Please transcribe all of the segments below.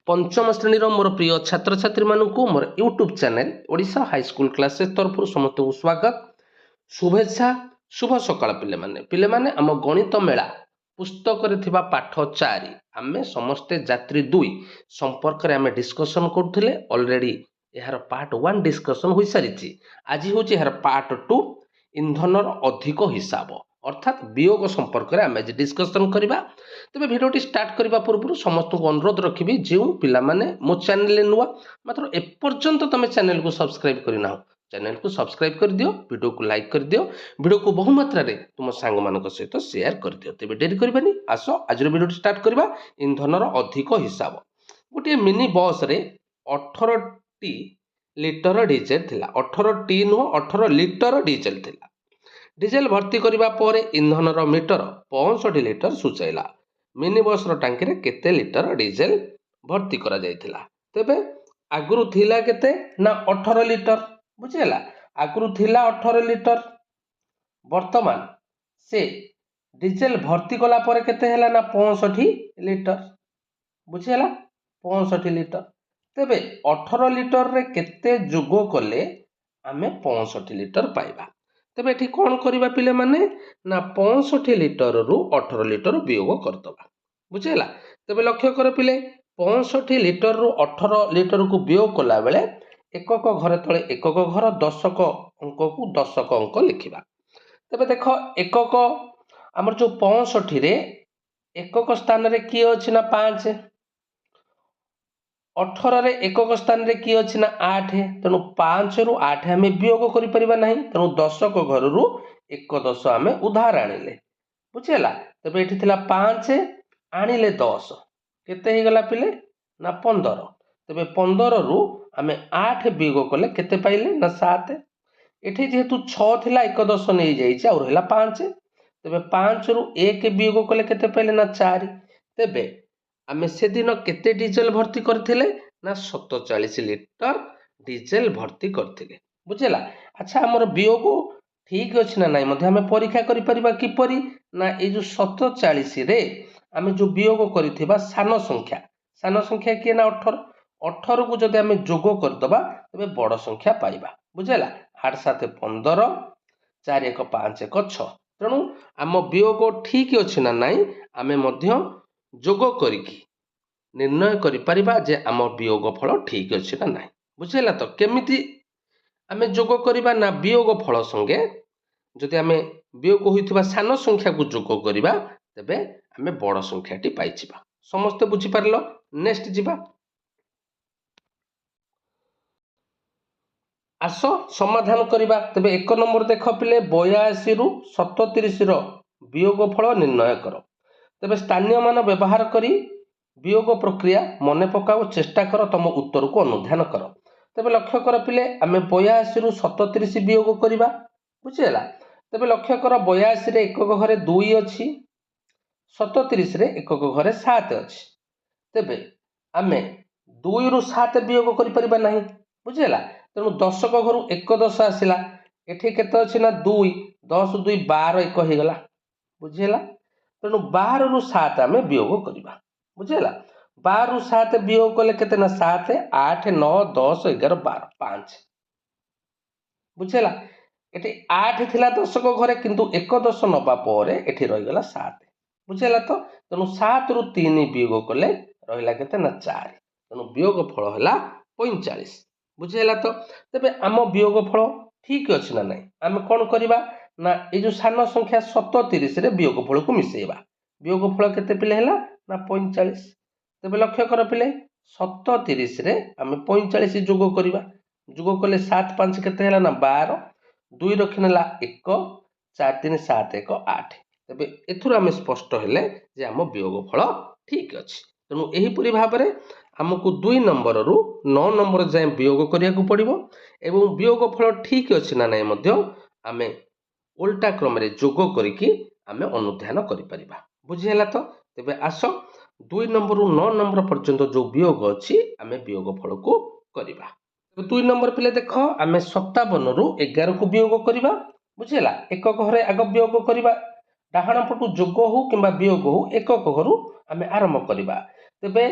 पंचम श्रेणी मोर प्रिय छात्र छात्री मानक मोर YouTube channel Odisha high school classes तरफ समस्त को स्वागत शुभेच्छा शुभ सकाळ पिले माने आम गणित मेला पुस्तक पाठ 4 आमे समस्ते जात्री 2 संपर्क रे आमे डिस्कशन करथले ऑलरेडी यार पार्ट 1 डिस्कशन होई सारिछि। आज होछि यार पार्ट 2 इंधनर अधिक हिसाब अर्थात वियोग संपर्क में आम आज डिस्कसन करवा। तेज भिडियोटी स्टार्ट करने पूर्व समस्त को अनुरोध रखी जो पिला माने मो चैनल नुआ मात्र एपर्यंत तुम चैनल को सब्सक्राइब करना चैनल को सब्सक्राइब कर दियो, वीडियो को लाइक कर दियो, वीडियो को बहुमात्रा रे तुम सांग मान सहित शेयर कर दियो। तेज डेरी करबानी आस आज वीडियो स्टार्ट करवा। इंधनर अधिक हिसाब गोटे मिनी बस रे 18 लिटर डीजेल थिला 18 टी नुह 18 लिटर डीजेल थिला। डीजेल भर्ती करबा पर इंधनर मीटर 65 लिटर सूचाइला। मिनी बस टांकी रे केते लिटर डीजेल भर्ती करा जायतिला। तेबे आगुरु थिला केते ना 18 लिटर बुझिला। आगुरु थिला 18 लिटर वर्तमान से डीजेल भर्ती कला पर केते हैला ना 65 लिटर बुझिला 65 लिटर। तेबे 18 लिटर रे केते जोगो कले आमे 65 लिटर पाइबा। तेबे एठी कौन करबा पिले माने ना 65 लिटर रु 18 लिटर वियोग करदबा बुझेला। तेबे लक्ष्य कर पिले 65 लिटर रु 18 लिटर को वियोग कला बेले एकक घर तले एकक घर दशक अंक को दशक अंक लिखिबा। तेबे देख एकक हमर जो 65 रे एकक स्थान रे की अछि ना 5, 18 रे एकक स्थान रे की अछि ना 8, तेणु 5 रु 8 आमे वियोग करि परिबा नाही। तेणु दशक घर रु एक दश आमे उधार आनिले बुझेला। तबे एठी थिला 5 आनिले 10 केते हे गला पिले ना 15। तबे 15 रु आमे 8 वियोग कले केते पाइले ना 7। एठी जेहेतु 6 थिला एक दश नै जाइछ और हैला 5। तबे 5 रु 1 वियोग कले केते पाइले ना 4। तबे आमे से दिन केते डीजेल भर्ती करथिले ना 47 लिटर डीजेल भर्ती करथिले बुझेला। अच्छा हमर वियोग ठीक अछि ना नाही मध्ये हमें परीक्षा करि परिबा किपरि ना ए जो 47 रे आमे जो वियोग करिथिबा सान संख्या के ना 18 को जदि आमे जोगो करदबा तबे बड़ संख्या पाइबा बुझेला। 8 7 15 4 1 5 1 6 तेणु आम वियोग ठीक अछि ना नाही आमे मध्ये जोग करिकी निर्णय करि परिबा जे आम वियोग फल ठीक अछि ना नाही बुझेला। तो केमिति आमे जोग करिबा ना वियोग फल संगे जदि आमे वियोग होइथिबा सान संख्या को जोग करिबा तबे आमे बड़ संख्याटी पाइछिबा। समस्त बुझि पारलो। नेक्स्ट जिबा आस समाधान करिबा। तबे एक नंबर देख पिले 82 रु 37 रो वियोग फल निर्णय कर। तबे स्थानीय मान व्यवहार करी वियोग प्रक्रिया मने पकाओ चेष्टा कर तम उत्तर को अनुध्यान कर। तबे लक्ष्य कर पिले आमे 82 रु 37 वियोग करिबा बुझिला। तबे लक्ष्य कर 82 रे एकक घरे 2 अछि 37 रे एकक घरे 7 अछि। तबे आमे 2 रु 7 वियोग करि परिबा नाही बुझिला। तेणु दशक घरु एक दश आसिला एठी केते अछि ना 2 10 2 12 1 हे गला बुझिला। तेणु 12 रु 7 आमे वियोग करिबा बुझिला। 12 रु 7 वियोग कले केते ना 7 8 9 10 11 12 5 बुझिला। एठी 8 थिला दशक घरे किंतु एक दश नबा परे एठी रहि गला 7 बुझिला। तो तेणु 7 रु 3 वियोग कले रहिला केते ना 4 तेणु वियोग फल हला 45 बुझिला। तो तबे आम वियोग फल ठीक अछि ना नाही आमे कोन करिबा ना ए जो सान संख्या 37 रे वियोग फल को मिसेबा। वियोग फल केते पिले हला ना 45। तबे लक्ष्य कर पिले 37 रे आमे 45 जोग करिबा। जोग कले 7 5 केते हला ना 12 2 रखिनेला 1 4 3 7 1 8। तबे एथुर आमे स्पष्ट हेले जे आम वियोग फल ठीक अछि। तेणु एही परि भाबरे आमको 2 नंबर रु 9 नंबर जाय वियोग करिया को पड़िबो एवं वियोग फल ठीक अछि ना नाही मध्ये आमे उल्टा क्रम रे जोग करिकी आमे अनुध्यान करि परिबा बुझिला। तो तेबे आसो 2 नंबर रु 9 नंबर पर्यंत जो वियोग अछि आमे वियोग फल को करिबा। 2 नंबर पिले देख आमे 57 रु 11 को वियोग करिबा बुझिला। एकक घरे आग वियोग करिबा डाहाण पटु जोग हो किंबा वियोग हो एकक घरु आमे आरंभ करिबा। तेबे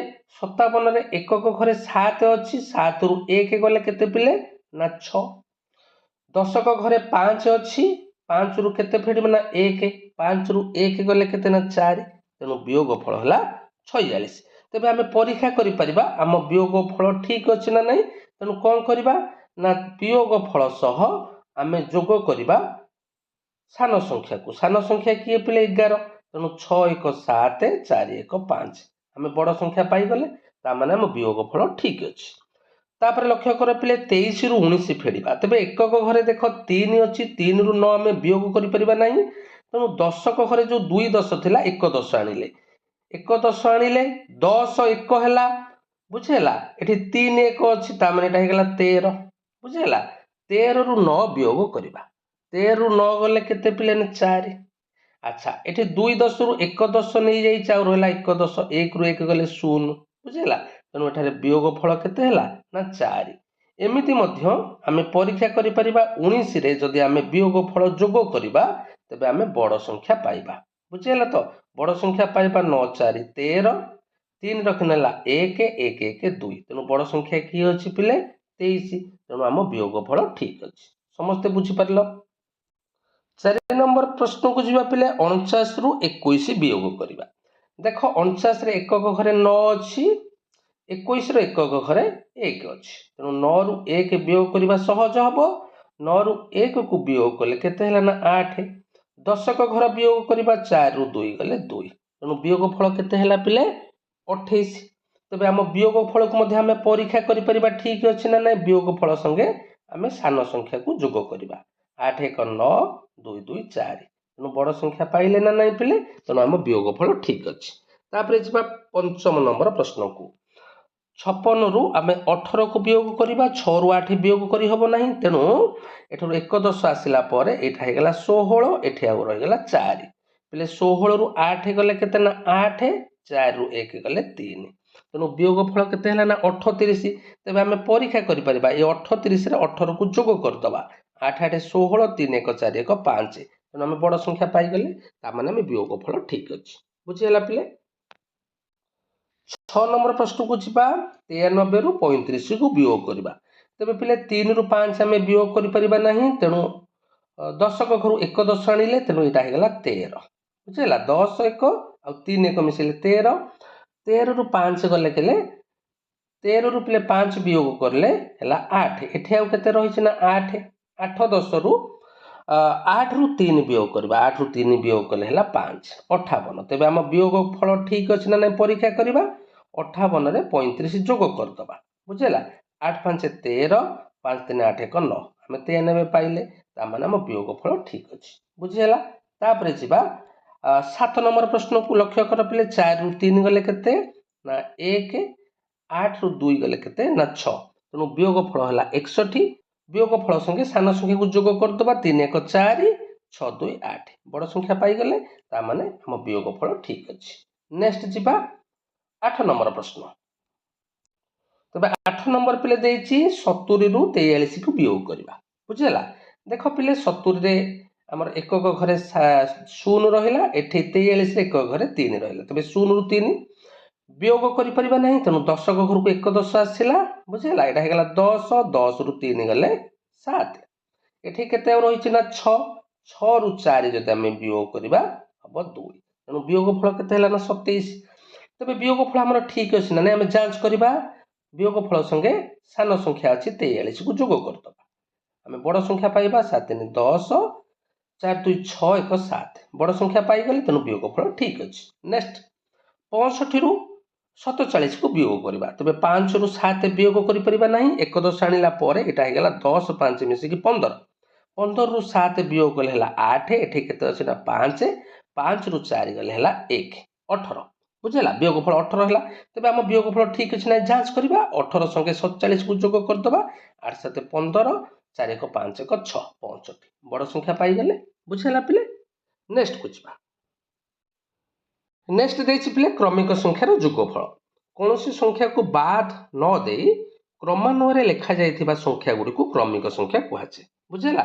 57 रे एकक घरे 7 अच्छी 7 रु 1 गले केते पिले ना 6। दशक घरे 5 अच्छी 5 रु केते फेडिबे ना 1 5 रु 1 गले केते ना 4 तेणु वियोग फल हला 46। तेबे आमे परीक्षा करि परिबा आम वियोग फल ठीक अछि ना नहीं तेणु कोन करिबा ना वियोग फल सह आमे जोग करिबा सान संख्या किए पिले 11 तेणु 6 1 7 4 1 5 आमे बड़ संख्या पाई गले ता माने आम वियोग फल ठीक अछि। तापर लक्ष्य कर पिले 23 रु 19 फेडिबा तेबे एकक घरे देख 3 अच्छी 3 रु 9 आमे वियोग करि परिबा नहीं तेणु दशक घरे जो 2 10 थिला 1 10 आनिले 1 10 आनिले 10 1 हैला बुझेला एठी 3 1 अछि ता माने एटा हेगला 13 बुझेला 13 रु 9 वियोग करिबा 13 रु 9 गले केते पिले ने 4। अच्छा एठी 2 10 रु 1 10 नहीं जाई चाउ रहला 1 10 1 रु 1 गले 0 बुझेला तेणु एठारे वियोग फल केते हैला ना 4। एमिति मध्य आमे परीक्षा करि परिबा 19 रे जदि आमे वियोग फल जोग करिबा तबे आमे बड़ संख्या पाइबा बुझेला तो बड़ संख्या पाइबा 9 4 13 3 रखनेला 1 1 1 2 तेणु बड़ संख्या की अछि पिले 23 तेणु आम वियोग फल ठीक अछि समस्ते बुझी पारलो। 4 नंबर प्रश्न को जीवा पिले 49 रु 21 वियोग करिबा देख 49 रे एकक घरे 9 अछि 21 रो एकक घरे 1 अछि तेणु 9 रु 1 वियोग करिबा सहज हबो 9 रु 1 को वियोग कले केते हैला ना 8 दशक घर वियोग करिबा 4 रु 2 गले 2 तेणु वियोग फल केते हैला पिले 28। तबे आम वियोग फल को मध्ये आमे परीक्षा करि परिबा ठीक अछि ना नै वियोग फल संगे आमे सान संख्या को जोग करिबा 8 1 9 2 2 4 तेणु बड़ संख्या पाइले ना नहीं पिले तेणु आम वियोग फल ठीक अछि। तापरे जिबा पंचम नंबर प्रश्न को 56 रु आमे 18 को वियोग करिबा 6 रु 8 वियोग करि हबो नाही तेणु एठरो 1 10 आसिला परे एठा हेगला 16 एठी आ रहिगला 4 पिले 16 रु 8 गले केते ना 8 4 रु 1 गले 3 तेणु वियोग फल केते हैला ना 38 तेबे आमे परीक्षा करि परिबा ए 38 रे 18 को जोग करदबा 8 8 16 3 1 4 1 5 तेणु आमे बड़ संख्या पाई गले ता माने आमे वियोग फल ठीक अछि बुझियला पिले। 6 नंबर प्रश्न को जीवा 93 रु 35 को वियोग करिबा तेबे पिले 3 रु 5 आमे वियोग करि परिबा नाही तेणु दशक घरु 1 10 आनिले तेणु एटा हेगला 13 बुझिला 10 1 आ 3 1 मिसिले 13 13 रु 5 गले केले 13 रु पिले 5 वियोग करले हैला 8 एठी आ केते रहिछ ना 8 8 10 रु 8 रु 3 वियोग करबा 8 रु 3 वियोग कले हैला 5 58 तेबे हम वियोग फल ठीक अछि ना नै परीक्षा करबा 58 रे 35 जोग करदबा बुझेला 8 5 13 5 3 8 1 9 हम 93 पाइले ता माने हम वियोग फल ठीक अछि बुझेला। तापरे जिबा 7 नंबर प्रश्न को लक्ष्य कर पिले 4 रु 3 गले केते ना 1 8 रु 2 गले केते ना 6 तेणु वियोग फल हैला 61 वियोग फल संगे सान संख्या को जोग करदबा 3 1 4 6 2 8 बड़ संख्या पाई गले ता माने हम वियोग फल ठीक अछि। नेक्स्ट जिबा 8 नंबर प्रश्न तबे 8 नंबर पिले देछि 70 रु 43 को वियोग करिबा बुझेला देख पिले 70 रे हमर एकक घरे 0 रहिला एठी 43 रे एकक घरे 3 रहिला तबे 0 रु 3 वियोग करि परिबा नाही तेणु दशक घर को 1 10 आसिला बुझेला एटा हेगला 10 10 रु 3 गले 7 एठी केते रहिछ ना 6 6 रु 4 जदि हम वियोग करिबा हबो 2 तेणु वियोग फल केते हैला ना 27 तबे वियोग फल हमर ठीक अछि ना नै हम जांच करिबा वियोग फल संगे सान संख्या अछि 43 को जोग करदबा हम बड़ संख्या पाइबा 7 3 10 4 2 6 1 7 बड़ संख्या पाई गले तेणु वियोग फल ठीक अछि। नेक्स्ट 65 रु 47 को वियोग करिबा तबे 5 रु 7 वियोग करि परिबा नाही 1 10 आनिला परे एटा हेगला 10 5 मिसी कि 15 15 रु 7 वियोग कले हैला 8 एठी केते अछि ना 5 5 रु 4 गले हैला 1 18 बुझेला वियोग फल 18 हैला तबे हम वियोग फल ठीक अछि ना जांच करिबा 18 संगे 47 को जोग करदबा 8 7 15 4 1 5 1 6 65 बड़ संख्या पाई गले बुझेला पिले। नेक्स्ट कुछबा नेक्स्ट देछि पिले क्रमिक संख्यार जोगफल कोनोसी संख्या को बाद न देई क्रमान्वये लेखा जाइथिबा संख्या गुडी को क्रमिक संख्या कुहाचे बुझेला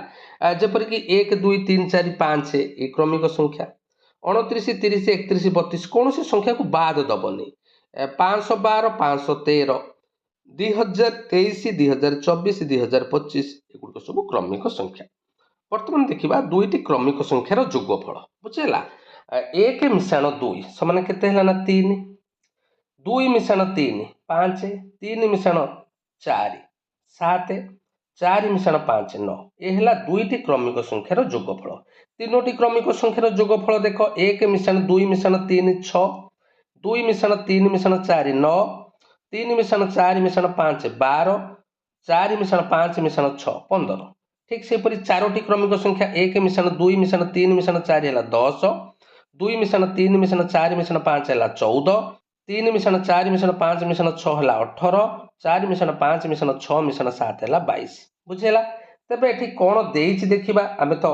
जेपर कि 1 2 3 4 5 ए क्रमिक संख्या 29 30 31 32 कोनोसी संख्या को बाद दबनी 512 513 2023 2024 2025 एगुड़िक सब क्रमिक संख्या। बर्तमान देखा दुईटी क्रमिक संख्यार जोगफल बुझेगा 1 मिशाण 2 समान केते है ना 3 2 मिशाण 3 5 3 मिशाण 4 7 4 मिशाण 5 9 यह दुईटी क्रमिक संख्यार जोगफल। तीनोटी क्रमिक संख्यार जोगफल देख 1 मिशाण 2 मिशाण 3 6 2 मिशाण 3 मिशाण 4 9 3 मिशाण 4 मिशाण 5 12 4 मिशाण 5 मिशाण 6 15। ठीक से चारोटी क्रमिक संख्या 1 मिशाण 2 मिशाण 3 मिशाण 4 है 10 2 मिशाण 3 मिशाण 4 मिशाण 5 है 14 3 मिशाण 4 मिशाण 5 मिशाण 6 है 18 4 मिशाण 5 मिशाण 6 मिशाण 7 है 22 बुझेगा। तेबे एठी कौन देइछि देखिबा आमे तो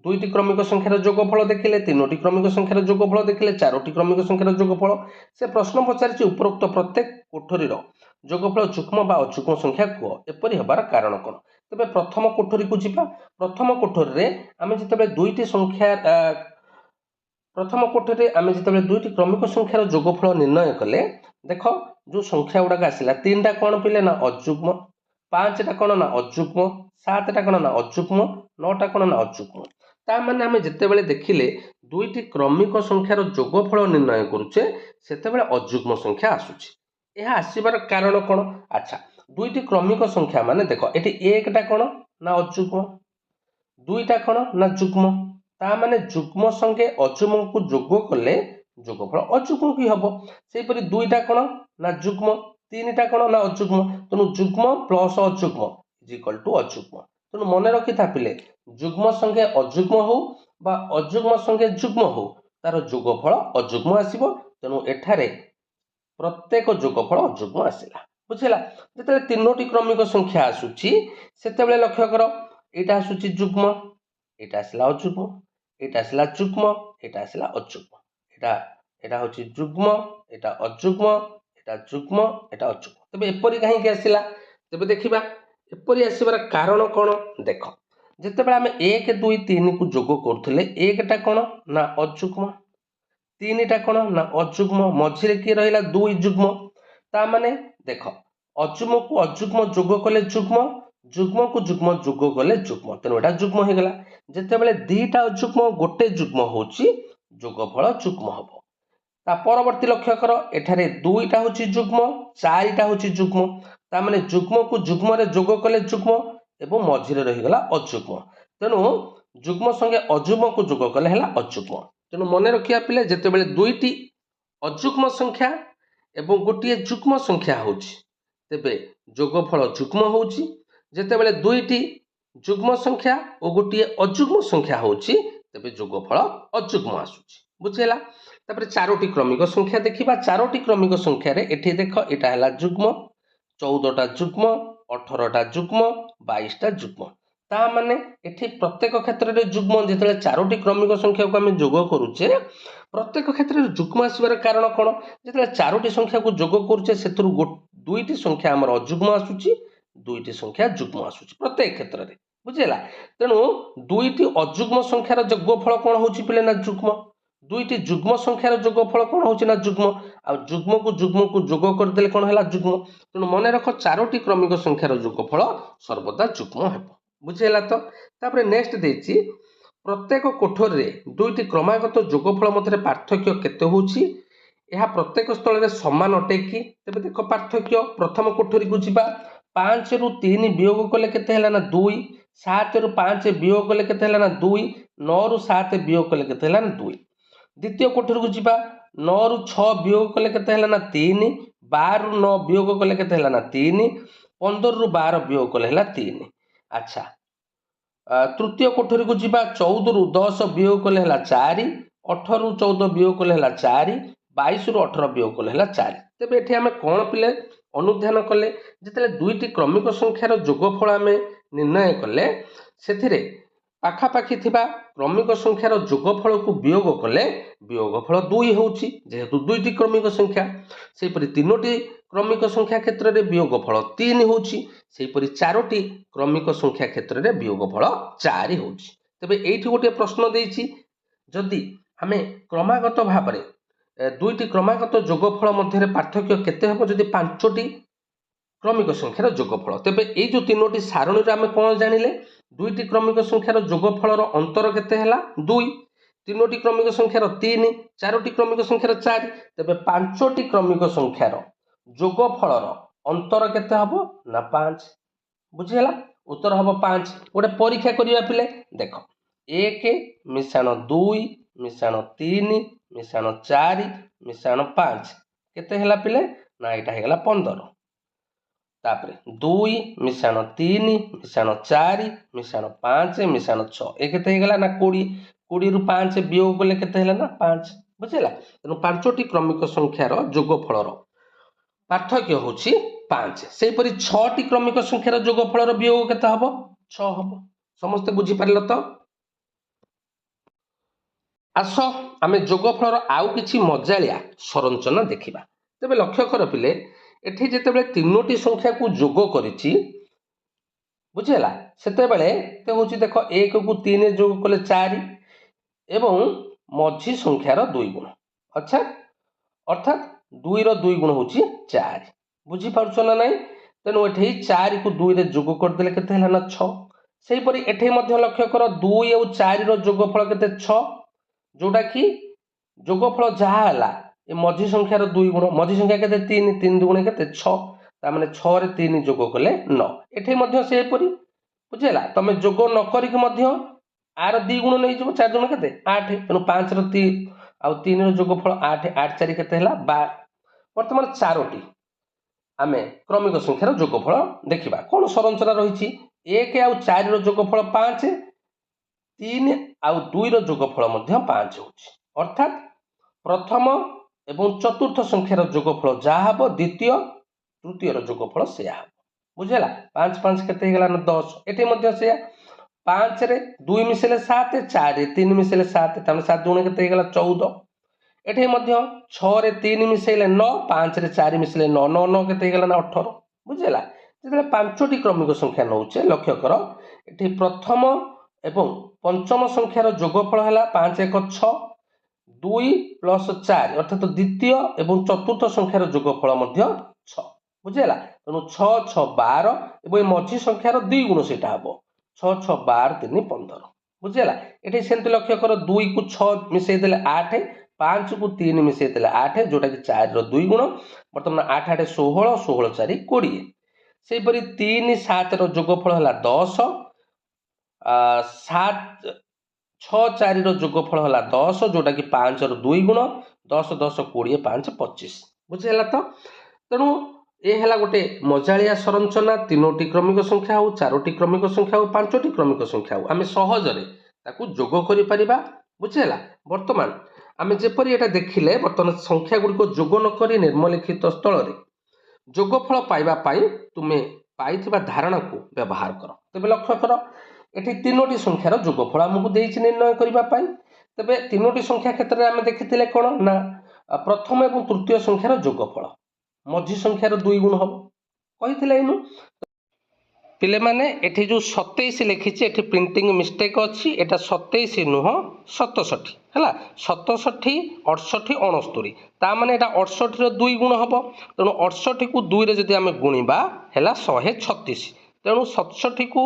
दुईटी क्रमिक संख्यार जोगफल देखिले तीनोटी क्रमिक संख्यार जोगफल देखिले चारोटी क्रमिक संख्यार जोगफल। से प्रश्न पचारिछि उपरोक्त प्रत्येक कोठरीर जोगफल जुग्म बा अजुग्म संख्या कुह एपरि हेबार कारण कोन। तेबे प्रथम कोठरी को जिबा प्रथम कोठरी रे आमे जेतेबे दुईटी संख्या प्रथम कोठरी आमे जेतेबे दुईटी क्रमिक संख्यार जोगफल निर्णय कले देख जो संख्या गुड़ाक आसिला 3टा कौन पिले ना अजुग्म 5टा कौन ना अजुग्म 7टा कौन ना अजुग्म 9टा कौन ना अजुग्म। ता माने आमे जेतेबेले देखिले दुईटी क्रमिक संख्यार जोगफल निर्णय करूचे सेतेबेले अजुग्म संख्या आसुची। यह आसीबार कारण कौन। अच्छा दुईटी क्रमिक संख्या माने देख एटी 1टा कौन ना अजुग्म 2टा कौन ना जुग्म ता माने जुग्म संगे अजुग्म को जोग कले जोगफल अजुग्म की हबो। सेहीपरि 2टा कौन ना जुग्म 3टा कौन ना अजुग्म तेणु जुग्म प्लस अजुग्म इज इक्वल टू अजुग्म। तेणु मन रखि था पिले जुग्म संगे अजुग्म हो बा अजुग्म संगे जुग्म हो तार जोगफल अजुग्म आसीबो। तेणु एठारे प्रत्येक जोगफल अजुग्म आसिला बुझेला। जेतेबेले तीनोटी क्रमिक संख्या आसुची सेतेबेले लक्ष्य कर एटा आसुची जुग्म एटा आसिला अजुग्म एटा आसिला जुग्म एटा आसिला अजुग्म एटा एटा होची जुग्म एटा अजुग्म एटा जुग्म एटा अजुग्म। तबे एपरि काहे के आसिला तबे देखिबा एपरि आसीबार कारण कोन देख जेतेबेले आमे 1 2 3 को जोग करथले 1टा कोन ना अजुग्म 3टा कोन ना अजुग्म मझिरे की रहिला 2 जुग्म। ता माने देख अजुग्म को अजुग्म जोग कले जुग्म जुग्म को जुग्म जोग कले जुग्म तेणु एटा जुग्म हो गला। जेतेबेले 2टा अजुग्म गोटे जुग्म होची जोगफल जुग्म हबो। ता परवर्ती लक्ष्य कर एठारे 2टा होची जुग्म 4टा होची जुग्म ता माने जुग्म को जुग्म रे जोग कले जुग्म एवं मझिरे रही गला अजुग्म तेणु जुग्म संगे अजुग्म को जोग कले हला अजुग्म। तेणु मन रखिया पिले जेतेबेले दुईटी अजुग्म संख्या एवं गोटे जुग्म संख्या होची तेबे जोगफल जुग्म होची। जेतेबेले दुईटी जुग्म संख्या और गोटे अजुग्म संख्या होची तेबे जोगफल अजुग्म आसुची बुझेला। तापर चारोटी क्रमिक संख्या देखिबा चारोटी क्रमिक संख्या रे एठी देख एटा हला जुग्म 14टा जुग्म 18टा जुग्म 22टा जुग्म ता माने एठी प्रत्येक क्षेत्र रे जुग्म जेतेले चारोटी क्रमिक संख्या को हम जोग करूचे प्रत्येक क्षेत्र रे जुग्म आसीबार कारण कोन जेतेले चारोटी संख्या को जोग करूचे सेतरु दुईटी संख्या हमर अजुग्म आसुची दुईटी संख्या जुग्म आसुची प्रत्येक क्षेत्र रे बुझेला। तेणु दुईटी अजुग्म संख्यार जोगफल कोन होची पिले ना जुग्म दुईटी जुग्म संख्यार जोगफल कोन होची ना जुग्म आ जुग्म को जोग कर देले कोन हला जुग्म। तेणु मन रख चारोटी क्रमिक संख्यार जोगफल सर्वदा जुग्म हेबो बुझेला। तो तापर नेक्स्ट देछि प्रत्येक कोठरी रे दुईटी क्रमागत जोगफल मध्य पार्थक्य केते होची यह प्रत्येक स्थल रे समान अटे कि तेबे देख पार्थक्य प्रथम कोठरी को जिबा 5 रु 3 वियोग कले केते हला ना 2 7 रु 5 वियोग कले केते हला ना 2 9 रु 7 वियोग कले केते हला ना 2। द्वितीय कोठरी को जिबा 9 रु 6 वियोग कले केते हला ना 3 12 रु 9 वियोग कले केते हला ना 3 15 रु 12 वियोग कले हला 3। अच्छा तृतीय कोठरी को जिबा 14 रु 10 वियोग कले हला 4 18 रु 14 वियोग कले हला 4 22 रु 18 वियोग कले हला 4। तेबे एठी हमें कोन पिले अनुध्यान कले जेतेले दुईटी क्रमिक संख्यार जोगफल आमे निर्णय कले सेथिरे पाखापाखि थिबा क्रमिक संख्यार जोगफल को वियोग कले वियोगफल 2 होउची जेहेतु दुईटी क्रमिक संख्या। सेहीपरि तीनोटी क्रमिक संख्या क्षेत्र रे वियोगफल 3 होउची सेहीपरि चारोटी क्रमिक संख्या क्षेत्र रे वियोगफल 4 होउची। तबे एठी गोटे प्रश्न देइछि जदि हमें क्रमागत भाबरे ଦୁଇଟି କ୍ରମାଗତ ଯୋଗଫଳ ମଧ୍ୟରେ ପାର୍ଥକ୍ୟ କେତେ ହେବ ଯଦି ପାଞ୍ଚଟି କ୍ରମିକ ସଂଖ୍ୟାର ଯୋଗଫଳ। ତେବେ ଏଇ ଯେଉଁ ତିନୋଟି ସାରଣୀରେ ଆମେ କ'ଣ ଜାଣିଲେ, ଦୁଇଟି କ୍ରମିକ ସଂଖ୍ୟାର ଯୋଗଫଳର ଅନ୍ତର କେତେ ହେଲା 2, ତିନୋଟି କ୍ରମିକ ସଂଖ୍ୟାର 3, ଚାରୋଟି କ୍ରମିକ ସଂଖ୍ୟାର 4। ତେବେ ପାଞ୍ଚଟି କ୍ରମିକ ସଂଖ୍ୟାର ଯୋଗଫଳର ଅନ୍ତର କେତେ ହେବ ନା 5। ବୁଝିହେଲା, ଉତ୍ତର ହେବ 5। ଗୋଟେ ପରୀକ୍ଷା କରିବା ପିଲେ, ଦେଖ 1 ମିଶାଣ 2 ମିଶାଣ 3 ମିଶାଣ 4 ମିଶାଣ 5 କେତେ ହେଲା ପିଲେ ନା ଏଇଟା ହେଇଗଲା 15। ତାପରେ 2 ମିଶାଣ 3 ମିଶାଣ 4 ମିଶାଣ 5 ମିଶାଣ 6 ଏ କେତେ ହେଇଗଲା ନା 20। 20 ରୁ 5 ବିয়োଗ କଲେ କେତେ ହେଲା ନା 5। ବୁଝିଲା, ତେଣୁ ପାଞ୍ଚଟି କ୍ରମିକ ସଂଖ୍ୟାର ଯୋଗଫଳର ପାର୍ଥକ୍ୟ ହେଉଛି 5। ସେହିପରି 6ଟି କ୍ରମିକ ସଂଖ୍ୟାର ଯୋଗଫଳର ବିয়োଗ କେତେ ହେବ 6 ହେବ। ସମସ୍ତେ ବୁଝିପାରିଲ ତ? ଆସ ଆମେ ଯୋଗଫଳର ଆଉ କିଛି ମଜାଳିଆ ସରଞ୍ଚନା ଦେଖିବା। ତେବେ ଲକ୍ଷ୍ୟ କର ପିଲେ, ଏଠି ଯେତେବେଳେ ତିନୋଟି ସଂଖ୍ୟାକୁ ଯୋଗ କରିଛି, ବୁଝିହେଲା, ସେତେବେଳେ ହେଉଛି ଦେଖ 1କୁ 3 ଯୋଗ କଲେ 4 ଏବଂ ମଝି ସଂଖ୍ୟାର 2 ଗୁଣ, ଅର୍ଥାତ୍ 2ର 2 ଗୁଣ ହେଉଛି 4। ବୁଝିପାରୁଛ ନା ନାହିଁ? ତେଣୁ ଏଠି 4କୁ 2ରେ ଯୋଗ କରିଦେଲେ କେତେ ହେଲା ନା 6। ସେହିପରି ଏଠି ମଧ୍ୟ ଲକ୍ଷ୍ୟ କର 2 ଆଉ 4ର ଯୋଗଫଳ କେତେ 6, ଯୋଉଟା କି ଯୋଗଫଳ ଯାହା ହେଲା ଏ ମଝି ସଂଖ୍ୟାର 2 ଗୁଣ, ମଝି ସଂଖ୍ୟା କେତେ 3, 3 ଦୁଗୁଣେ କେତେ 6, ତାମାନେ 6ରେ 3 ଯୋଗ କଲେ 9। ଏଠି ମଧ୍ୟ ସେହିପରି, ବୁଝିହେଲା, ତମେ ଯୋଗ ନ କରିକି ମଧ୍ୟ ଆର 2 ଗୁଣ ନେଇଯିବ, 4 ଦୁଗୁଣେ କେତେ 8, ତେଣୁ 5ର 3 ଆଉ 3ର ଯୋଗଫଳ 8, 8 4 କେତେ ହେଲା 12। ବର୍ତ୍ତମାନ ଚାରୋଟି ଆମେ କ୍ରମିକ ସଂଖ୍ୟାର ଯୋଗଫଳ ଦେଖିବା। କ'ଣ ସରଞ୍ଚନା ରହିଛି, 1 ଆଉ 4ର ଯୋଗଫଳ 5, 3 ଆଉ 2ର ଯୋଗଫଳ ମଧ୍ୟ 5 ହେଉଛି। ଅର୍ଥାତ୍ ପ୍ରଥମ ଏବଂ ଚତୁର୍ଥ ସଂଖ୍ୟାର ଯୋଗଫଳ ଯାହା ହେବ ଦ୍ୱିତୀୟ ତୃତୀୟର ଯୋଗଫଳ ସେୟା ହେବ। ବୁଝିହେଲା, 5 5 କେତେ ହେଇଗଲା ନା 10। ଏଠି ମଧ୍ୟ ସେୟା, 5ରେ 2 ମିଶିଲେ 7, 4ରେ 3 ମିଶିଲେ 7, ତାମାନେ 7 ଦୁଗୁଣେ କେତେ ହେଇଗଲା 14। ଏଠି ମଧ୍ୟ 6ରେ 3 ମିଶେଇଲେ 9, 5ରେ 4 ମିଶିଲେ 9, 9 9 କେତେ ହେଇଗଲା ନା 18। ବୁଝିହେଲା, ଯେତେବେଳେ ପାଞ୍ଚଟି କ୍ରମିକ ସଂଖ୍ୟା ନେଉଛେ, ଲକ୍ଷ୍ୟ କର ଏଠି ପ୍ରଥମ ଏବଂ ପଞ୍ଚମ ସଂଖ୍ୟାର ଯୋଗଫଳ ହେଲା 5 1 6, 2 ପ୍ଲସ୍ 4 ଅର୍ଥାତ୍ ଦ୍ୱିତୀୟ ଏବଂ ଚତୁର୍ଥ ସଂଖ୍ୟାର ଯୋଗଫଳ ମଧ୍ୟ 6। ବୁଝିହେଲା, ତେଣୁ 6 6 12 ଏବଂ ଏ ମଝି ସଂଖ୍ୟାର 2 ଗୁଣ ସେଇଟା ହେବ 6 6 12 3 15। ବୁଝିହେଲା, ଏଠି ସେମିତି ଲକ୍ଷ୍ୟ କର 2କୁ 6 ମିଶେଇ ଦେଲେ 8, 5କୁ 3 ମିଶେଇ ଦେଲେ 8, ଯୋଉଟାକି 4ର 2 ଗୁଣ। ବର୍ତ୍ତମାନ 8 8 16, 16 4 20। ସେହିପରି 3 7ର ଯୋଗଫଳ ହେଲା 10, 7 6 4ର ଯୋଗଫଳ ହେଲା 10, ଯୋଉଟାକି 5ର 2 ଗୁଣ, 10 10 20 5 25। ବୁଝିହେଲା ତ? ତେଣୁ ଏ ହେଲା ଗୋଟେ ମଜାଳିଆ ସରଞ୍ଚନା। ତିନୋଟି କ୍ରମିକ ସଂଖ୍ୟା ହେଉ, ଚାରୋଟି କ୍ରମିକ ସଂଖ୍ୟା ହେଉ, ପାଞ୍ଚଟି କ୍ରମିକ ସଂଖ୍ୟା ହେଉ, ଆମେ ସହଜରେ ତାକୁ ଯୋଗ କରିପାରିବା। ବୁଝିହେଲା, ବର୍ତ୍ତମାନ ଆମେ ଯେପରି ଏଟା ଦେଖିଲେ, ବର୍ତ୍ତମାନ ସଂଖ୍ୟା ଗୁଡ଼ିକ ଯୋଗ ନ କରି ନିମ୍ନଲିଖିତ ସ୍ଥଳରେ ଯୋଗଫଳ ପାଇବା ପାଇଁ ତୁମେ ପାଇଥିବା ଧାରଣାକୁ ବ୍ୟବହାର କର। ତେବେ ଲକ୍ଷ୍ୟ କର, ଏଠି ତିନୋଟି ସଂଖ୍ୟାର ଯୋଗଫଳ ଆମକୁ ଦେଇଛି ନିର୍ଣ୍ଣୟ କରିବା ପାଇଁ। ତେବେ ତିନୋଟି ସଂଖ୍ୟା କ୍ଷେତ୍ରରେ ଆମେ ଦେଖିଥିଲେ କ'ଣ ନା ପ୍ରଥମ ଏବଂ ତୃତୀୟ ସଂଖ୍ୟାର ଯୋଗଫଳ ମଝି ସଂଖ୍ୟାର 2 ଗୁଣ ହେବ କହିଥିଲେ ଏଇନୁ। ପିଲାମାନେ ଏଠି ଯେଉଁ 27 ଲେଖିଛି, ଏଠି ପ୍ରିଣ୍ଟିଂ ମିଷ୍ଟେକ୍ ଅଛି, ଏଟା 27 ନୁହଁ 67 ହେଲା। 67 68 69, ତା ମାନେ ଏଟା 68ର 2 ଗୁଣ ହେବ। ତେଣୁ 68କୁ 2ରେ ଯଦି ଆମେ ଗୁଣିବା ହେଲା 136, ତେଣୁ 67କୁ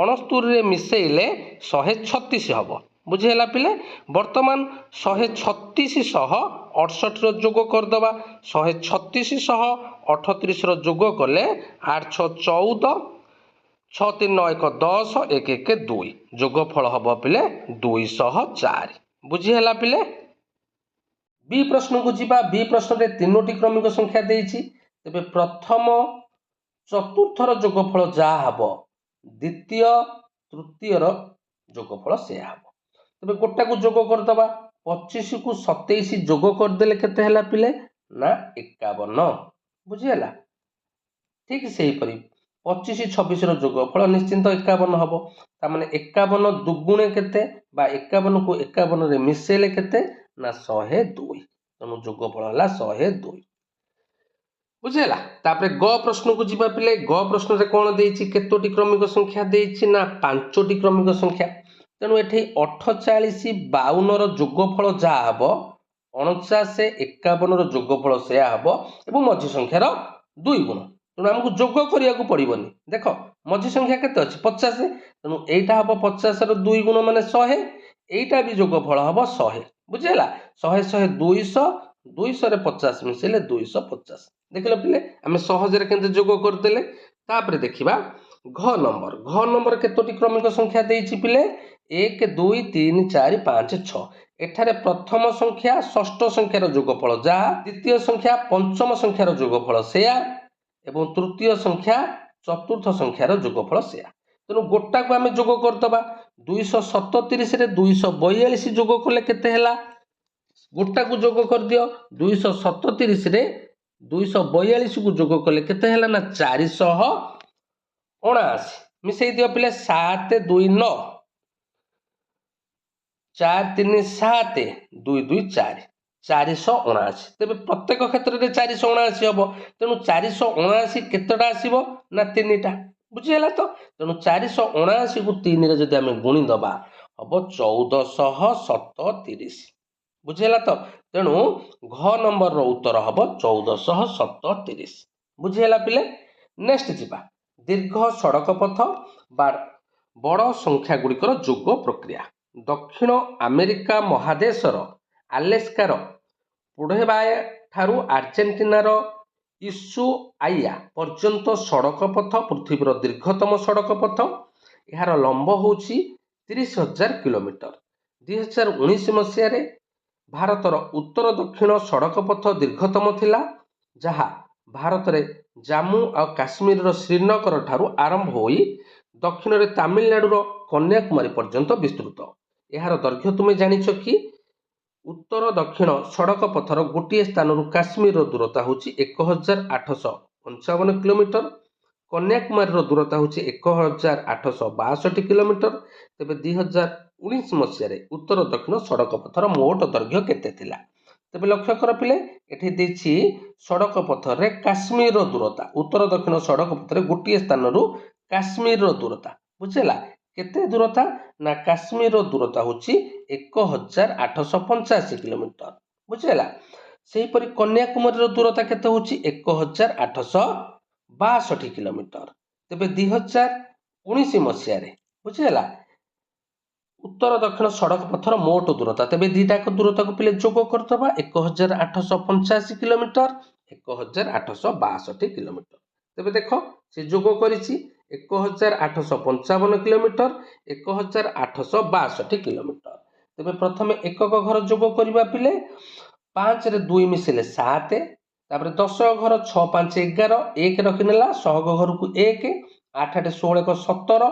69ରେ ମିଶେଇଲେ 136 ହେବ। ବୁଝିହେଲା ପିଲେ, ବର୍ତ୍ତମାନ 136 ସହ 68ର ଯୋଗ କରିଦେବା। 136 ସହ 38ର ଯୋଗ କଲେ 8 6 14, 6 3 9 1 10, 1 1 2, ଯୋଗଫଳ ହେବ ପିଲେ 204। ବୁଝିହେଲା ପିଲେ? ବି ପ୍ରଶ୍ନକୁ ଯିବା। ବି ପ୍ରଶ୍ନରେ ତିନୋଟି କ୍ରମିକ ସଂଖ୍ୟା ଦେଇଛି। ତେବେ ପ୍ରଥମ ଚତୁର୍ଥର ଯୋଗଫଳ ଯାହା ହେବ ଦ୍ୱିତୀୟ ତୃତୀୟର ଯୋଗଫଳ ସେୟା ହେବ। ତେବେ ଗୋଟାକୁ ଯୋଗ କରିଦେବା। 25କୁ 27 ଯୋଗ କରିଦେଲେ କେତେ ହେଲା ପିଲେ ନା 51। ବୁଝିହେଲା, ଠିକ୍ ସେହିପରି 25 26ର ଯୋଗଫଳ ନିଶ୍ଚିନ୍ତ 51 ହେବ। ତାମାନେ 51 ଦୁଗୁଣେ କେତେ ବା 51କୁ 51ରେ ମିଶେଇଲେ କେତେ ନା 102, ତେଣୁ ଯୋଗଫଳ ହେଲା 102। ବୁଝିହେଲା, ତାପରେ ଗ ପ୍ରଶ୍ନକୁ ଯିବା ପିଲେ। ଗ ପ୍ରଶ୍ନରେ କ'ଣ ଦେଇଛି, କେତୋଟି କ୍ରମିକ ସଂଖ୍ୟା ଦେଇଛି ନା 5ଟି କ୍ରମିକ ସଂଖ୍ୟା। ତେଣୁ ଏଠି 48 52ର ଯୋଗଫଳ ଯାହା ହେବ 49 51 ଯୋଗଫଳ ସେୟା ହେବ ଏବଂ ମଝି ସଂଖ୍ୟାର 2 ଗୁଣ। ତେଣୁ ଆମକୁ ଯୋଗ କରିବାକୁ ପଡ଼ିବନି। ଦେଖ ମଝି ସଂଖ୍ୟା କେତେ ଅଛି 50, ତେଣୁ ଏଇଟା ହେବ 50ର 2 ଗୁଣ ମାନେ 100, ଏଇଟା ବି ଯୋଗଫଳ ହେବ 100। ବୁଝିହେଲା? 100 100 200, 200ରେ 50 ମିଶେଇଲେ 250। ଦେଖିଲ ପିଲେ ଆମେ ସହଜରେ କେମିତି ଯୋଗ କରିଦେଲେ। ତାପରେ ଦେଖିବା ଘ ନମ୍ବର କେତୋଟି କ୍ରମିକ ସଂଖ୍ୟା ଦେଇଛି ପିଲେ? 1 2 3 4 5 6। ଏଠାରେ ପ୍ରଥମ ସଂଖ୍ୟା ଷଷ୍ଠ ସଂଖ୍ୟାର ଯୋଗଫଳ ଯାହା, ଦ୍ୱିତୀୟ ସଂଖ୍ୟା ପଞ୍ଚମ ସଂଖ୍ୟାର ଯୋଗଫଳ ସେୟା ଏବଂ ତୃତୀୟ ସଂଖ୍ୟା ଚତୁର୍ଥ ସଂଖ୍ୟାର ଯୋଗଫଳ ସେୟା। ତେଣୁ ଗୋଟାକୁ ଆମେ ଯୋଗ କରିଦେବା। 237ରେ 242 ଯୋଗ କଲେ କେତେ ହେଲା? ଗୋଟାକୁ ଯୋଗ କରିଦିଅ। 237ରେ 242କୁ ଯୋଗ କଲେ କେତେ ହେଲା ନା 479। ମିଶେଇ ଦିଅ ପିଲେ 7 2 9, 4 3 7, 2 2 4, 479। ତେବେ ପ୍ରତ୍ୟେକ କ୍ଷେତ୍ରରେ 479 ହେବ। ତେଣୁ 479 କେତେଟା ଆସିବ ନା 3ଟା। ବୁଝିହେଲା ତ? ତେଣୁ 479କୁ 3ରେ ଯଦି ଆମେ ଗୁଣି ଦେବା ହେବ 1437। ବୁଝିହେଲା ତ? ତେଣୁ ଘ ନମ୍ବରର ଉତ୍ତର ହେବ 1437। ବୁଝିହେଲା ପିଲେ? ନେକ୍ସଟ ଯିବା ଦୀର୍ଘ ସଡ଼କ ପଥ ବା ବଡ଼ ସଂଖ୍ୟା ଗୁଡ଼ିକର ଯୋଗ ପ୍ରକ୍ରିୟା। ଦକ୍ଷିଣ ଆମେରିକା ମହାଦେଶର ଆଲାସ୍କାର ପୁଡେବାୟ ଠାରୁ ଆର୍ଜେଣ୍ଟିନାର ୟୁସୁଆଇଆ ପର୍ଯ୍ୟନ୍ତ ସଡ଼କ ପଥ ପୃଥିବୀର ଦୀର୍ଘତମ ସଡ଼କ ପଥ। ଏହାର ଲମ୍ବ ହେଉଛି 30,000 କିଲୋମିଟର। 2019 ମସିହାରେ ଭାରତର ଉତ୍ତର ଦକ୍ଷିଣ ସଡ଼କ ପଥ ଦୀର୍ଘତମ ଥିଲା, ଯାହା ଭାରତରେ ଜାମ୍ମୁ ଆଉ କାଶ୍ମୀରର ଶ୍ରୀନଗର ଠାରୁ ଆରମ୍ଭ ହୋଇ ଦକ୍ଷିଣରେ ତାମିଲନାଡୁର କନ୍ୟାକୁମାରୀ ପର୍ଯ୍ୟନ୍ତ ବିସ୍ତୃତ। ଏହାର ଦୈର୍ଘ୍ୟ ତୁମେ ଜାଣିଛ କି? ଉତ୍ତର ଦକ୍ଷିଣ ସଡ଼କ ପଥର ଗୋଟିଏ ସ୍ଥାନରୁ କାଶ୍ମୀରର ଦୂରତା ହେଉଛି 1855 କିଲୋମିଟର। କନ୍ୟାକୁମାରୀର ଦୂରତା ହେଉଛି 1862 କିଲୋମିଟର। ତେବେ 2019 ମସିହାରେ ଉତ୍ତର ଦକ୍ଷିଣ ସଡ଼କ ପଥର ମୋଟ ଦୈର୍ଘ୍ୟ କେତେ ଥିଲା? ତେବେ ଲକ୍ଷ୍ୟ କର ପିଲେ, ଏଠି ଦେଇଛି ସଡ଼କ ପଥରେ କାଶ୍ମୀରର ଦୂରତା। ଉତ୍ତର ଦକ୍ଷିଣ ସଡ଼କ ପଥରେ ଗୋଟିଏ ସ୍ଥାନରୁ କାଶ୍ମୀରର ଦୂରତା। ବୁଝିଲା? କେତେ ଦୂରତା ନା କାଶ୍ମୀରର ଦୂରତା ହେଉଛି 1885 କିଲୋମିଟର। ବୁଝିହେଲା? ସେହିପରି କନ୍ୟାକୁମାରୀର ଦୂରତା କେତେ ହେଉଛି 1862 କିଲୋମିଟର। ତେବେ 2019 ମସିହାରେ ବୁଝିହେଲା ଉତ୍ତର ଦକ୍ଷିଣ ସଡ଼କ ପଥର ମୋଟ ଦୂରତା। ତେବେ ଦିଟାକ ଦୂରତାକୁ ପିଲେ ଯୋଗ କରିଦେବା 1885 କିଲୋମିଟର, 1862 କିଲୋମିଟର। ତେବେ ଦେଖ ସେ ଯୋଗ କରିଛି 1855 କିଲୋମିଟର, 1862 କିଲୋମିଟର। ତେବେ ପ୍ରଥମେ ଏକକ ଘର ଯୋଗ କରିବା ପିଲେ। 5ରେ 2 ମିଶିଲେ 7, ତାପରେ 10 ଘର 6 5 11, 1 ରଖିନେଲା, ସହଗ ଘରକୁ 1, 8 8 16 17,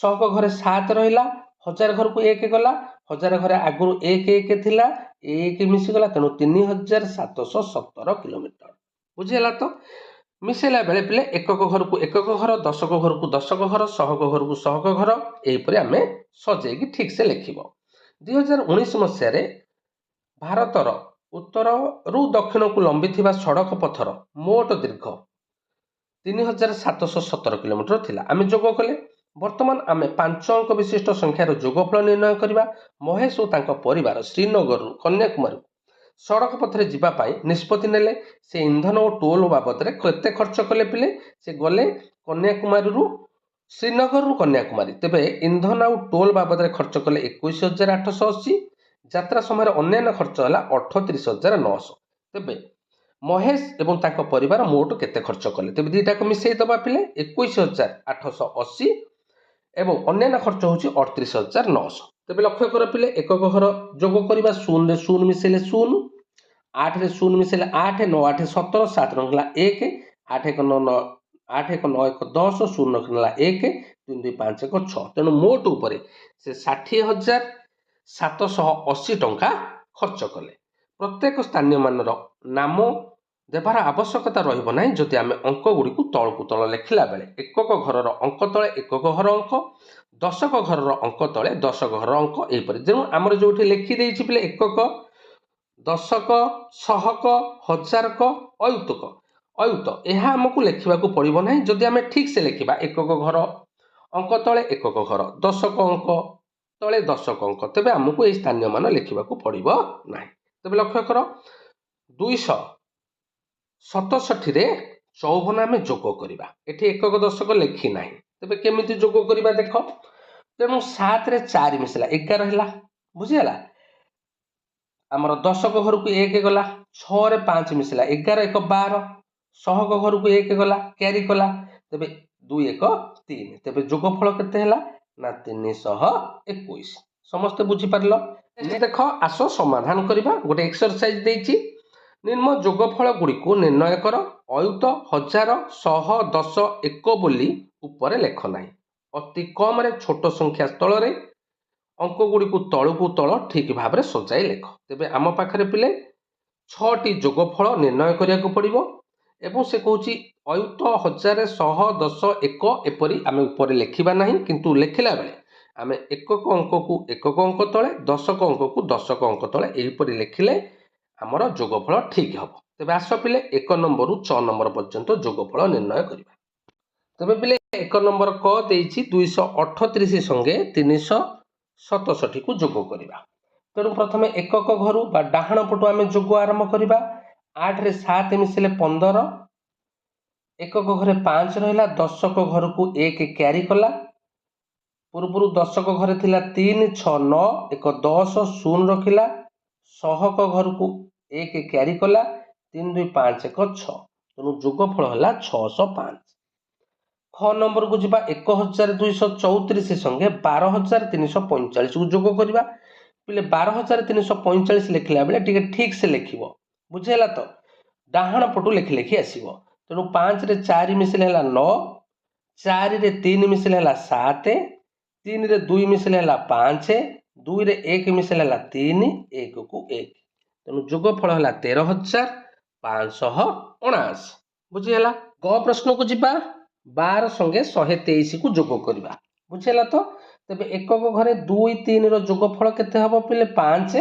ସହଗ ଘରେ 7 ରହିଲା, 1000 ଘରକୁ 1 ଗଲା, 1000 ଘରେ ଆଗରୁ 1 1 ଥିଲା, 1 ମିଶିଗଲା, ତେଣୁ 3717 କିଲୋମିଟର। ବୁଝିହେଲା ତ? ମିଶେଇଲା ବେଳେ ପିଲେ ଏକକ ଘରକୁ ଏକକ ଘର, ଦଶକ ଘରକୁ ଦଶକ ଘର, ସହଗ ଘରକୁ ସହଗ ଘର, ଏହିପରି ଆମେ ସଜେଇକି ଠିକ୍ ସେ ଲେଖିବ। 2019 ମସିହାରେ ଭାରତର ଉତ୍ତରରୁ ଦକ୍ଷିଣକୁ ଲମ୍ବିଥିବା ସଡ଼କ ପଥର ମୋଟ ଦୀର୍ଘ 3717 କିଲୋମିଟର ଥିଲା। ଆମେ ଯୋଗ କଲେ। ବର୍ତ୍ତମାନ ଆମେ 5 ଅଙ୍କ ବିଶିଷ୍ଟ ସଂଖ୍ୟାର ଯୋଗଫଳ ନିର୍ଣ୍ଣୟ କରିବା। ମହେଶ ଓ ତାଙ୍କ ପରିବାର ଶ୍ରୀନଗରରୁ କନ୍ୟାକୁମାରୀ ସଡ଼କ ପଥରେ ଯିବା ପାଇଁ ନିଷ୍ପତ୍ତି ନେଲେ। ସେ ଇନ୍ଧନ ଓ ଟୋଲ ବାବଦରେ କେତେ ଖର୍ଚ୍ଚ କଲେ ପିଲେ? ସେ ଗଲେ କନ୍ୟାକୁମାରୀରୁ ଶ୍ରୀନଗରରୁ କନ୍ୟାକୁମାରୀ। ତେବେ ଇନ୍ଧନ ଆଉ ଟୋଲ ବାବଦରେ ଖର୍ଚ୍ଚ କଲେ 21,880। ଯାତ୍ରା ସମୟରେ ଅନ୍ୟାନ୍ୟ ଖର୍ଚ୍ଚ ହେଲା 38,900। ତେବେ ମହେଶ ଏବଂ ତାଙ୍କ ପରିବାର ମୋଟ କେତେ ଖର୍ଚ୍ଚ କଲେ? ତେବେ ଦୁଇଟାକୁ ମିଶାଇ ଦେବା ପିଲେ। 21,880 ଏବଂ ଅନ୍ୟାନ୍ୟ ଖର୍ଚ୍ଚ ହେଉଛି 38,900। ତେବେ ଲକ୍ଷ୍ୟ କର ପିଲେ, ଏକକ ଘର ଯୋଗ କରିବା। 0ରେ 0 ମିଶାଇଲେ 0, 8ରେ 0 ମିଶାଇଲେ 8, 9 8 17, 7 ରହିଲା 1, 8 1 9 8 1 9 1 10, 0 ରଖିନେଲା 1, 3 2 5 1 6। ତେଣୁ ମୋଟ ଉପରେ ସେ 60,780 ଟଙ୍କା ଖର୍ଚ୍ଚ କଲେ। ପ୍ରତ୍ୟେକ ସ୍ଥାନୀୟ ମାନର ନାମ ଦେବାର ଆବଶ୍ୟକତା ରହିବ ନାହିଁ ଯଦି ଆମେ ଅଙ୍କ ଗୁଡ଼ିକୁ ତଳକୁ ତଳ ଲେଖିଲା ବେଳେ ଏକକ ଘରର ଅଙ୍କ ତଳେ ଏକକ ଘର ଅଙ୍କ, ଦଶକ ଘରର ଅଙ୍କ ତଳେ ଦଶକ ଘର ଅଙ୍କ, ଏହିପରି। ତେଣୁ ଆମର ଯେଉଁଠି ଲେଖିଦେଇଛି ପିଲେ ଏକକ, ଦଶକ, ଶହକ, ହଜାରକ, ଅୟୁତ, ଏହା ଆମକୁ ଲେଖିବାକୁ ପଡ଼ିବ ନାହିଁ ଯଦି ଆମେ ଠିକ୍ ସେ ଲେଖିବା। ଏକକ ଘର ଅଙ୍କ ତଳେ ଏକକ ଘର, ଦଶକ ଅଙ୍କ ତଳେ ଦଶକ ଅଙ୍କ, ତେବେ ଆମକୁ ଏହି ସ୍ଥାନୀୟ ମାନ ଲେଖିବାକୁ ପଡ଼ିବ ନାହିଁ। तेज लक्ष्य कर 267 रे 54 आम जोग करवा एटी एकक दशक लिखी ना तेज केमी जोग करवा देख तेणु 7 रे 4 मिसला 11 है बुझीगला आमर दशक घर को 1 गला 6 रे 5 मिसला 11 1 12 सहक घर को 1 गला क्यारी कला तेज 2 1 3 तेज जोगफल केते हैला ना 321 समस्ते बुझीपार देख आस समाधान करवा गोटे एक्सरसाइज देती निम्न जोगफल गुड़ी को निर्णय कर अयुत 1000 100 10 1 बोली ऊपर लेख ना अति कम रे छोट संख्या स्थल रे अंक गुड़ी को तलू को तल ठीक भाव में सजाई लेख तेज आम पाखे पिले 6टी जोगफल निर्णय करने पड़ो एवं से कौच अयुत 1000 100 10 1 एपरी आम ऊपर लिखा ना किंतु लिखला बेले आम एकक अंक को एकक अंक तले दशक अंक को दशक अंक तले यहीपरि लिखिले आमर जोगफल ठीक हम तेज आस पिले 1 नंबर रु 6 नंबर पर्यंत जोगफल निर्णय करवा तेज पिले 1 नंबर क देछि 238 संगे 367 को जोग करवा तेणु प्रथम एकक घर बा डाहाण पटु आम जोग आरंभ करवा 8 रे 7 मिसले 15 एकक घरे 5 रहा दशक घर को 1 क्यारी कला पूर्व दशक घरे थिला 3 6 9 1 10 0 रखिला सहक घर को 1 क्यारी कला 3 2 5 1 6 तेणु जोगफल है 605 ख नंबर को जी 1234 संगे 12345 को जोग करवा पे 12345 लिखला बेले ठीक से लिख बुझेगा तो डाहाण पटू लिखि लिखि आसो तेणु 5 रे 4 मिसले है 9 4 रे 3 मिसले है 7 3 रे 2 मिसले है 5 2 रे 1 मिसले है 3 1 को 1 तेणु जोगफल है 13579 बुझीगला ग प्रश्न को जी 12 संगे 123 को जोग करवा बुझेगा तो तेज एकक घरे 2 3 रो जोगफल केते हम पे 5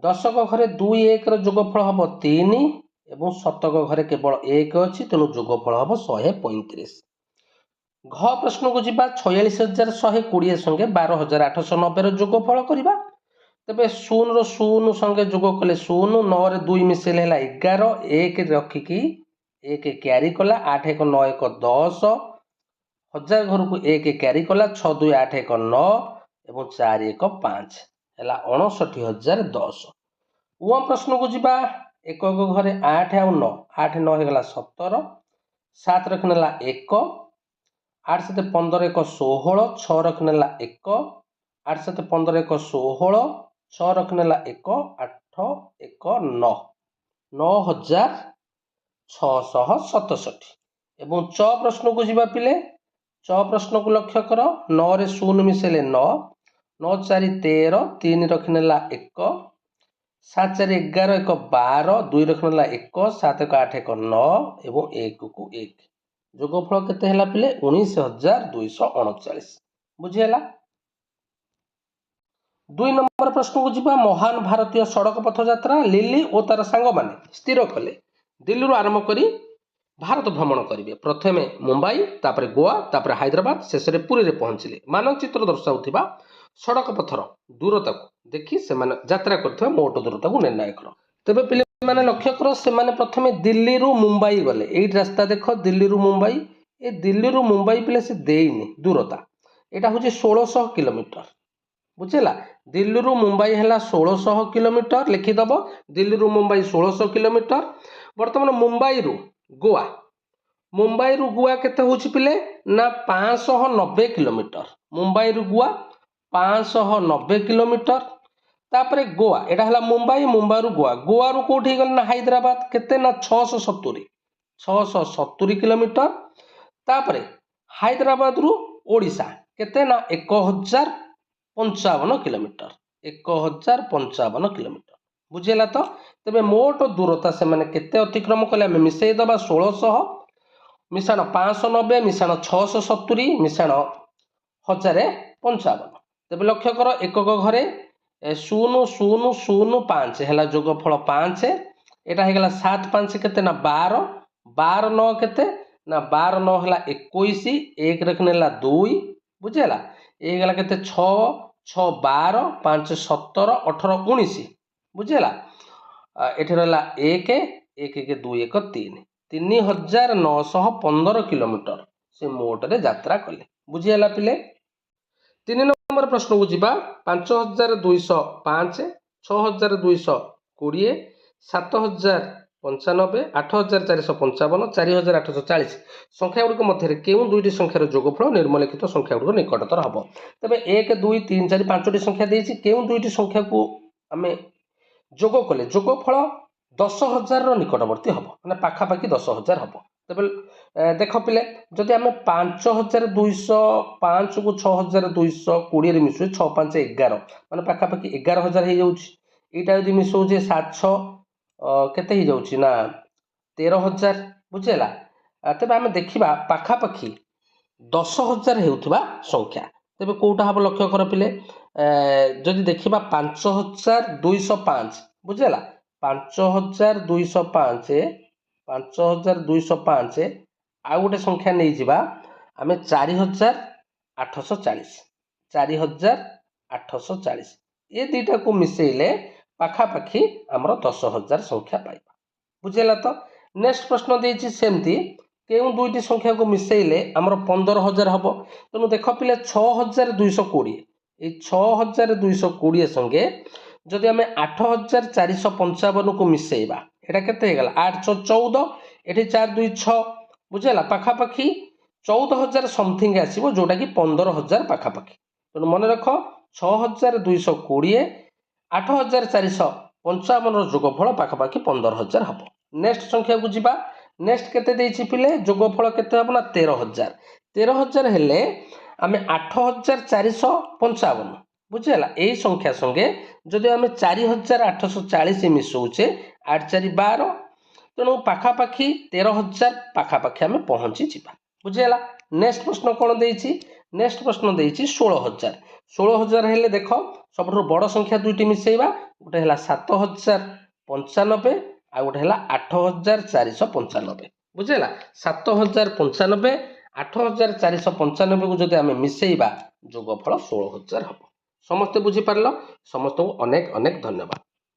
दशक घरे 2 1 रो जोगफल हम 3 एवं शतक घरे केवल 1 अच्छी तेणु जोगफल हम 135 घ प्रश्न को जी 46120 संगे 12890 रो जोगफल करवा तेज 0 रो 0 संगे जोग कले 0 9 रे 2 मिसेले 11 1 रखिकी 1 क्यारी कला 8 1 9 1 10 1000 घर को 1 क्यारी कला 6 2 8 1 9 एवं 4 1 5 है 59010 उम प्रश्न को जी एकक घरे 8 आउ 9 8 9 होगा 17 7 रखनेला 1 8 7 15 1 16 6 रखनेला 1 8 7 15 1 16 6 रखनेला 1 8 1 9 9667 एवं च प्रश्न को जी पिले च प्रश्न को लक्ष्य कर 9 रे 0 मिसेले 9 9 4 13 3 रखनेला 1 7 4 11 1 12 2 रखनेला 1 7 1 8 1 9 एवं 1 को 1 जोगफल केते हैला पिले 19239 बुझीगला 2 नंबर प्रश्न को जी महान भारतीय सड़क पथ यात्रा लिली और तार सांग माने स्थिर कले दिल्ली आरंभ करी भारत भ्रमण करेंगे प्रथमे मुंबई तापर गोवा तापर हैदराबाद शेष में पुरी में पहुंचले मानचित्र दर्शाउथिबा सड़क पथर दूरता को देखि से यात्रा करथिबा मोट दूरता को निर्णय कर तेबे पिले माने लक्ष्य कर से माने प्रथमे दिल्ली रु मुंबई गले एई रास्ता देख दिल्ली रु मुंबई ए दिल्ली रु मुंबई पिले से देइनी दूरता एटा होची 1600 किलोमीटर बुझेला दिल्ली रु मुंबई है 1600 किलोमीटर लिखिदब दिल्ली रु मुंबई 1600 किलोमीटर बर्तमान मुंबई रु गोवा केते होची पिले ना 590 किलोमीटर मुंबई रु गोवा 590 किलोमीटर तापरे गोवा एटा हला मुंबई रु गोवा रु कोठी गल ना हैदराबाद केते ना 670 किलोमीटर तापरे हैदराबाद रु ओडिशा केते ना 1055 किलोमीटर 1055 किलोमीटर बुझेला तो तेबे मोट दूरता से माने केते अतिक्रम कले आम मिसई दबा 1600 मिशाण 590 मिशाण 670 मिशाण 1055 तेबे लक्ष्य कर एकक घरे 0005 है जोगफल 5 एटा है 7 5 केते ना 12 12 9 केते ना 12 9 है 21 1 रखनेला 2 बुझेला ये गला केते 6 6 12 5 17 18 19 बुझीगला। एठी रहला 1 1 1 2 1 3 3915 किलोमीटर से मोटरे यात्रा कले। बुझीगला पिले। 3 नंबर प्रश्न को जीवा 5205 6220 7095 8455 4840 संख्या गुड़िक मध्य केउं दुईटी संख्यार जोगफल निम्नलिखित संख्या गुड़िक निकटतर हम। तेज 1 2 3 4 5टी संख्या देती केउं दुईटी संख्या को आम जोग कले जोगफल 10,000 निकटवर्ती हम मैंने पाखापाखि 10,000 हम। तेज देख पिले जदि आम 5205 को 6220 मिसुए 6 5 11 मैंने पाखापाखि 11,000 हो जाटा जब मिसौचे 7 6 केते हो जाउछि ना 13,000 बुझेला। तेज आम देखा पाखापाखि 10,000 होउथिबा संख्या तेज कौटा हम लक्ष्य कर पिले जदि देखा 5205 बुझेला 5205 आउ गोटे संख्या नहीं जिबा आमे 4,840 4,840 ये दुईटा को मिसेले पाखापाखि आमर 10,000 संख्या पाइबा। बुझेला तो। नेक्स्ट प्रश्न देछि सेमती केउं दुईटी संख्या को मिसेले आमर 15,000 हम। तेणु देख पिले 6,220 ये 6,220 संगे जदि आम 8,455 को मिसेबा एटा केते हेगला 8 6 14 एठी 4 2 6 बुझेला पाखापाखि 14,000 समथिंग आसीबो जोटा कि 15,000 पाखापाखि। तेणु मन रख 6,220 8,455 जोगफल पाखापाखि 15,000 हम। नेक्स्ट संख्या को जीवा। नेक्स्ट केते देछि पिले जोगफल केते हम ना 13,000 13,000 हेले आमे 8,455 बुझेला यही संख्या संगे जदि आम 4,840 मिसौचे 8 4 12 तेणु पाखापाखि 13,000 पाखापाखि आम पहुँची जावा। बुझेला। नेक्स्ट प्रश्न कौन देछि नेक्स्ट प्रश्न देछि 16,000 16,000 हेले देख सब बड़ संख्या दुईटी मिसेबा गोटे है 7,095 आ गोटे है 8,495 बुझेला 7,095 8,495 को जदि आम मिसेबा जोगफल 16,000 हम। समस्ते बुझीपार समस्त को अनेक अनेक धन्यवाद।